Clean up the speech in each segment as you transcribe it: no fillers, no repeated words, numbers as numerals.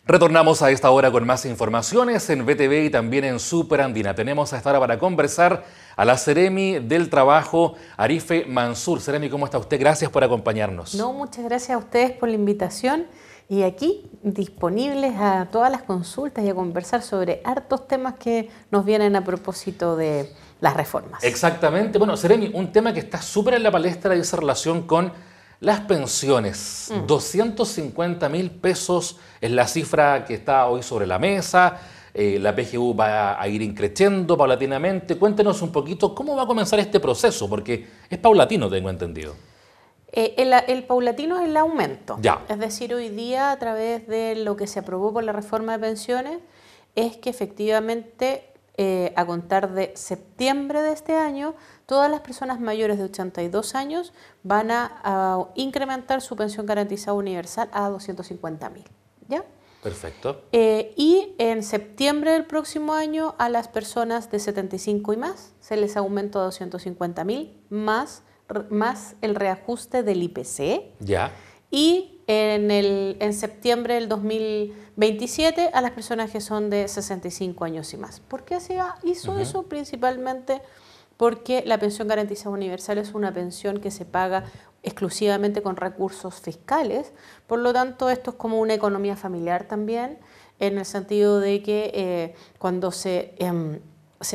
Retornamos a esta hora con más informaciones en BTV y también en Superandina. Tenemos a esta hora para conversar a la Seremi del Trabajo, Arife Mansur. Seremi, ¿cómo está usted? Gracias por acompañarnos. No, muchas gracias a ustedes por la invitación y aquí disponibles a todas las consultas y a conversar sobre hartos temas que nos vienen a propósito de las reformas. Exactamente. Bueno, Seremi, un tema que está súper en la palestra y esa relación con las pensiones. 250.000 pesos es la cifra que está hoy sobre la mesa. La PGU va a ir increciendo paulatinamente. Cuéntenos un poquito cómo va a comenzar este proceso, porque es paulatino, tengo entendido. El paulatino es el aumento. Ya. Es decir, hoy día, a través de lo que se aprobó por la reforma de pensiones, es que efectivamente, a contar de septiembre de este año, todas las personas mayores de 82 años van a incrementar su pensión garantizada universal a 250.000. ¿Ya? Perfecto. Y en septiembre del próximo año a las personas de 75 y más se les aumenta a 250.000 más el reajuste del IPC. Ya. Y en septiembre del 2027 a las personas que son de 65 años y más. ¿Por qué se hizo eso? Principalmente porque la pensión garantizada universal es una pensión que se paga exclusivamente con recursos fiscales, por lo tanto esto es como una economía familiar también, en el sentido de que cuando se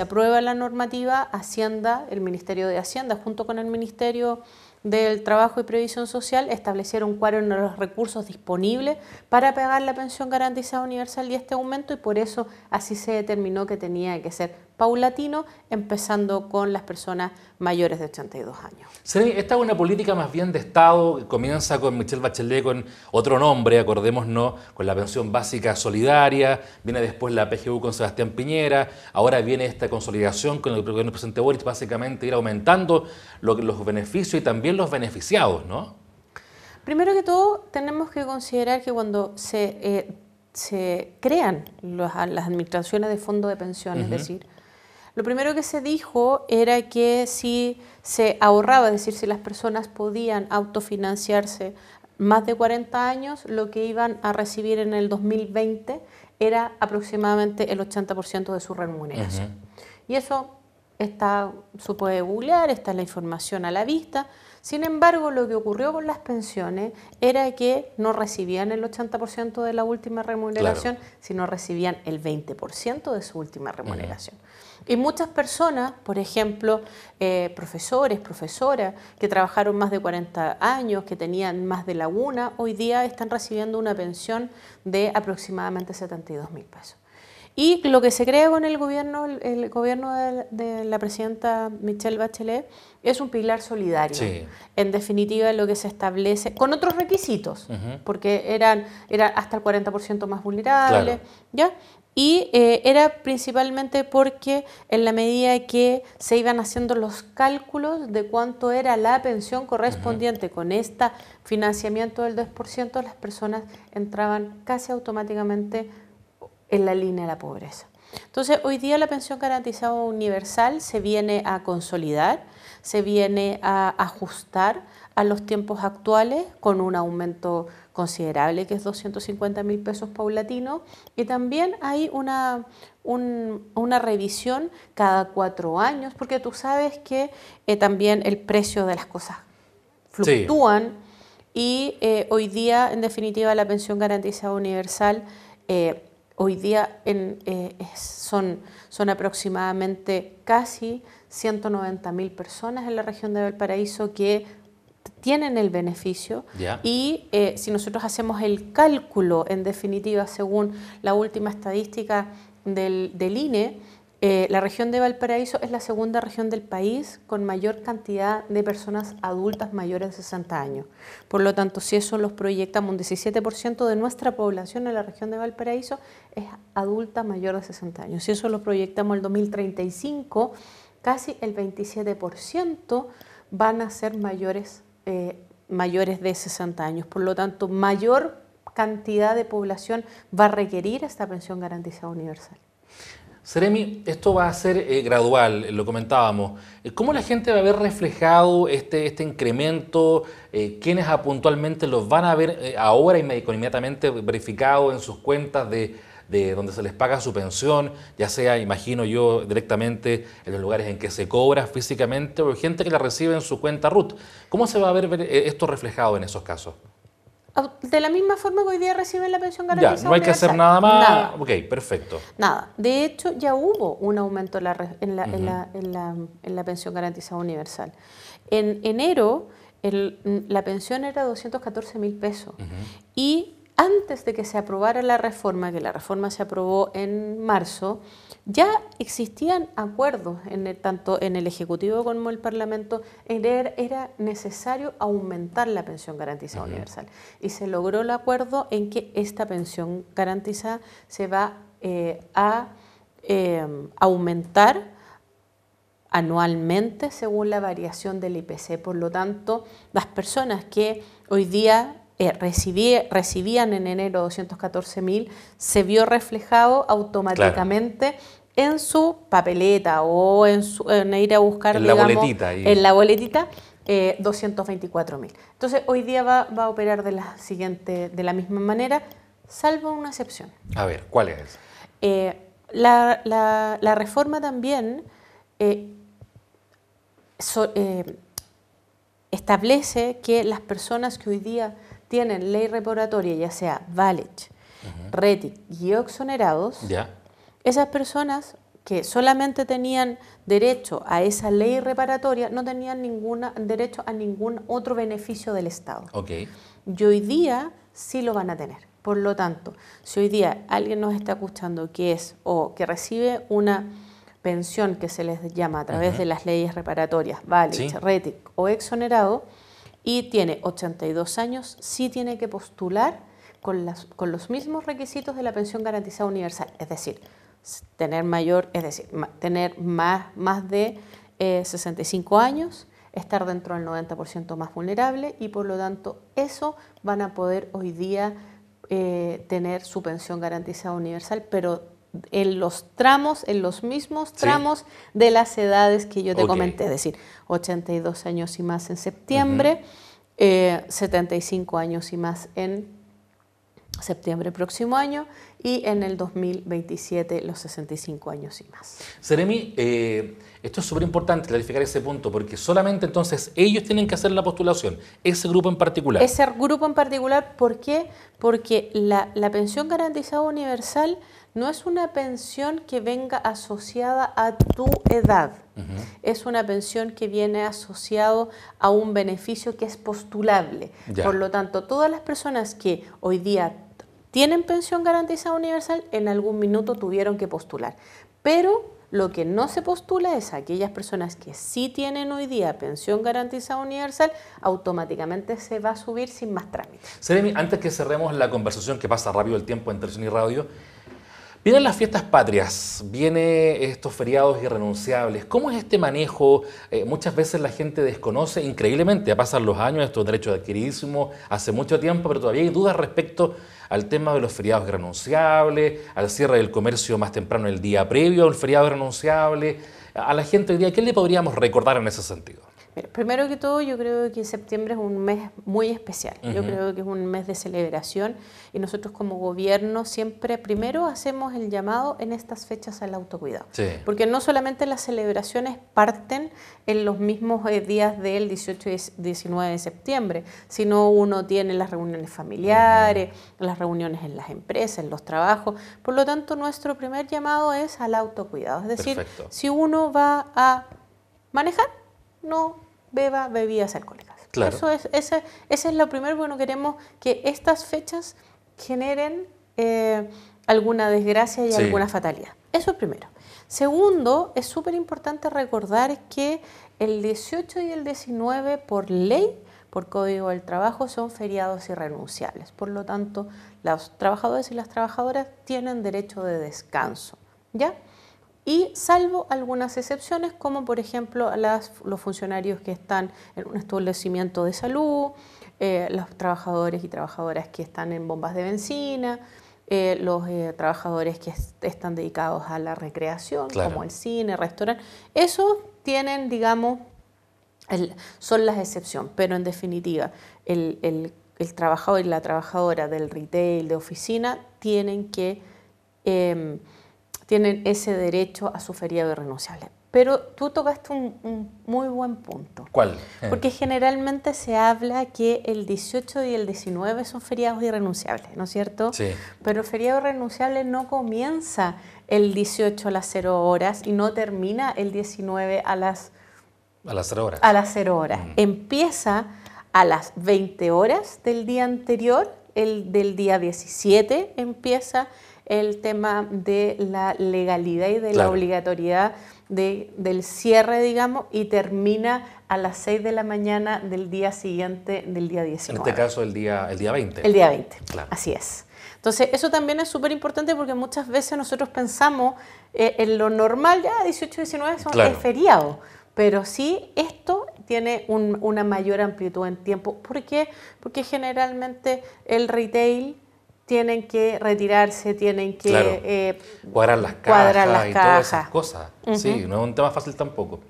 aprueba la normativa, Hacienda, el Ministerio de Hacienda, junto con el Ministerio del Trabajo y Previsión Social, establecieron cuáles eran los recursos disponibles para pagar la pensión garantizada universal y este aumento, y por eso así se determinó que tenía que ser paulatino, empezando con las personas mayores de 82 años. Sí, esta es una política más bien de Estado, que comienza con Michelle Bachelet con otro nombre, acordémonos, con la pensión básica solidaria, viene después la PGU con Sebastián Piñera, ahora viene esta consolidación con el gobierno del presidente Boric, básicamente ir aumentando los beneficios y también los beneficiados, ¿no? Primero que todo, tenemos que considerar que cuando se crean las administraciones de fondo de pensiones, es decir, lo primero que se dijo era que si se ahorraba, es decir, si las personas podían autofinanciarse más de 40 años, lo que iban a recibir en el 2020 era aproximadamente el 80% de su remuneración. Y eso se puede googlear, está la información a la vista. Sin embargo, lo que ocurrió con las pensiones era que no recibían el 80% de la última remuneración, sino recibían el 20% de su última remuneración. Y muchas personas, por ejemplo, profesores, profesoras, que trabajaron más de 40 años, que tenían más de la una, hoy día están recibiendo una pensión de aproximadamente 72.000 pesos. Y lo que se crea con el gobierno de la presidenta Michelle Bachelet es un pilar solidario. Sí. En definitiva, lo que se establece, con otros requisitos, porque era hasta el 40% más vulnerable, ¿ya? Y era principalmente porque en la medida que se iban haciendo los cálculos de cuánto era la pensión correspondiente con este financiamiento del 2%, las personas entraban casi automáticamente en la línea de la pobreza. Entonces, hoy día la pensión garantizada universal se viene a consolidar, se viene a ajustar a los tiempos actuales con un aumento considerable que es 250.000 pesos paulatino, y también hay una revisión cada 4 años, porque tú sabes que también el precio de las cosas fluctúan. Sí. Y hoy día, en definitiva, la pensión garantizada universal hoy día son aproximadamente casi 190.000 personas en la región de Valparaíso que tienen el beneficio. Y si nosotros hacemos el cálculo, en definitiva, según la última estadística del INE, la región de Valparaíso es la segunda región del país con mayor cantidad de personas adultas mayores de 60 años. Por lo tanto, si eso los proyectamos, un 17% de nuestra población en la región de Valparaíso es adulta mayor de 60 años. Si eso lo proyectamos al 2035, casi el 27% van a ser mayores de 60 años. Por lo tanto, mayor cantidad de población va a requerir esta pensión garantizada universal. Seremi, esto va a ser gradual, lo comentábamos. ¿Cómo la gente va a ver reflejado este incremento? ¿Quiénes puntualmente los van a ver ahora inmediatamente verificado en sus cuentas de donde se les paga su pensión, ya sea, imagino yo, directamente en los lugares en que se cobra físicamente, o gente que la recibe en su cuenta RUT? ¿Cómo se va a ver esto reflejado en esos casos? De la misma forma que hoy día reciben la pensión Ya, garantizada no hay que hacer universal. nada más. Nada. Ok, perfecto. Nada. De hecho, ya hubo un aumento en la pensión garantizada universal. En enero, la pensión era 214.000 pesos. Y antes de que se aprobara la reforma, que la reforma se aprobó en marzo, ya existían acuerdos tanto en el Ejecutivo como en el Parlamento. Era necesario aumentar la pensión garantizada universal. Y se logró el acuerdo en que esta pensión garantizada se va a aumentar anualmente según la variación del IPC. Por lo tanto, las personas que hoy día recibían en enero 214.000, se vio reflejado automáticamente en su papeleta o en ir a buscar, en digamos, la boletita. En la boletita, 224.000. Entonces, hoy día va a operar de la misma manera, salvo una excepción. A ver, ¿cuál es? La reforma también establece que las personas que hoy día tienen ley reparatoria, ya sea Valich, RETIC y exonerados, esas personas que solamente tenían derecho a esa ley reparatoria no tenían derecho a ningún otro beneficio del Estado. Y hoy día sí lo van a tener. Por lo tanto, si hoy día alguien nos está escuchando que recibe una pensión que se les llama a través de las leyes reparatorias, Valich, RETIC o exonerado, y tiene 82 años, sí tiene que postular con los mismos requisitos de la pensión garantizada universal, es decir, tener más de 65 años, estar dentro del 90% más vulnerable, y por lo tanto eso van a poder hoy día tener su pensión garantizada universal, pero en los mismos tramos de las edades que yo te comenté, es decir, 82 años y más en septiembre, 75 años y más en septiembre próximo año, y en el 2027 los 65 años y más. Seremi, esto es súper importante clarificar ese punto, porque solamente entonces ellos tienen que hacer la postulación, ese grupo en particular. Ese grupo en particular, ¿por qué? Porque la pensión garantizada universal no es una pensión que venga asociada a tu edad, es una pensión que viene asociado a un beneficio que es postulable. Por lo tanto, todas las personas que hoy día tienen pensión garantizada universal, en algún minuto tuvieron que postular. Pero lo que no se postula es a aquellas personas que sí tienen hoy día pensión garantizada universal, automáticamente se va a subir sin más trámites. Seremi, antes que cerremos la conversación, que pasa rápido el tiempo en Televisión y Radio, vienen las fiestas patrias, vienen estos feriados irrenunciables. ¿Cómo es este manejo? Muchas veces la gente desconoce, increíblemente, pasan los años, estos derechos adquiridísimos hace mucho tiempo, pero todavía hay dudas respecto al tema de los feriados irrenunciables, al cierre del comercio más temprano el día previo al feriado irrenunciable. A la gente hoy día, ¿qué le podríamos recordar en ese sentido? Mira, primero que todo, yo creo que septiembre es un mes muy especial. Yo creo que es un mes de celebración, y nosotros como gobierno siempre primero hacemos el llamado en estas fechas al autocuidado. Porque no solamente las celebraciones parten en los mismos días del 18 y 19 de septiembre, sino uno tiene las reuniones familiares, las reuniones en las empresas, en los trabajos. Por lo tanto, nuestro primer llamado es al autocuidado. Es decir, si uno va a manejar, no beba bebidas alcohólicas. Claro. Ese es lo primero. Bueno, queremos que estas fechas generen alguna desgracia y alguna fatalidad. Eso es primero. Segundo, es súper importante recordar que el 18 y el 19 por ley, por Código del Trabajo, son feriados irrenunciables. Por lo tanto, los trabajadores y las trabajadoras tienen derecho de descanso, ¿ya? Y salvo algunas excepciones, como por ejemplo los funcionarios que están en un establecimiento de salud, los trabajadores y trabajadoras que están en bombas de bencina, los trabajadores que están dedicados a la recreación, Claro. como el cine, restaurante. Esos tienen, digamos, son las excepciones, pero en definitiva, el trabajador y la trabajadora del retail, de oficina, tienen ese derecho a su feriado irrenunciable. Pero tú tocaste un muy buen punto. ¿Cuál? Porque generalmente se habla que el 18 y el 19 son feriados irrenunciables, ¿no es cierto? Sí. Pero el feriado irrenunciable no comienza el 18 a las 0 horas y no termina el 19 a las 0 horas. A las 0 horas. Empieza a las 20 horas del día anterior, del día 17 empieza el tema de la legalidad y de la obligatoriedad del cierre, digamos, y termina a las 6 de la mañana del día siguiente, del día 19. En este caso, el día 20. El día 20, claro. Así es. Entonces, eso también es súper importante porque muchas veces nosotros pensamos en lo normal, ya 18 y 19 es feriado, pero sí esto tiene una mayor amplitud en tiempo. ¿Por qué? Porque generalmente el retail tienen que retirarse, tienen que cuadrar las cajas y todas esas cosas. Sí, no es un tema fácil tampoco.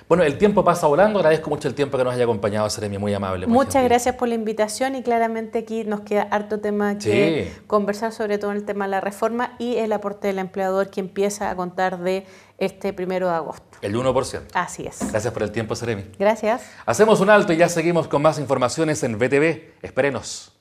Bueno, el tiempo pasa volando. Agradezco mucho el tiempo que nos haya acompañado, Seremi, muy amable. Muchas gracias por la invitación y claramente aquí nos queda harto tema que conversar, sobre todo en el tema de la reforma y el aporte del empleador que empieza a contar de este 1 de agosto. El 1%. Así es. Gracias por el tiempo, Seremi. Gracias. Hacemos un alto y ya seguimos con más informaciones en VTV. Espérenos.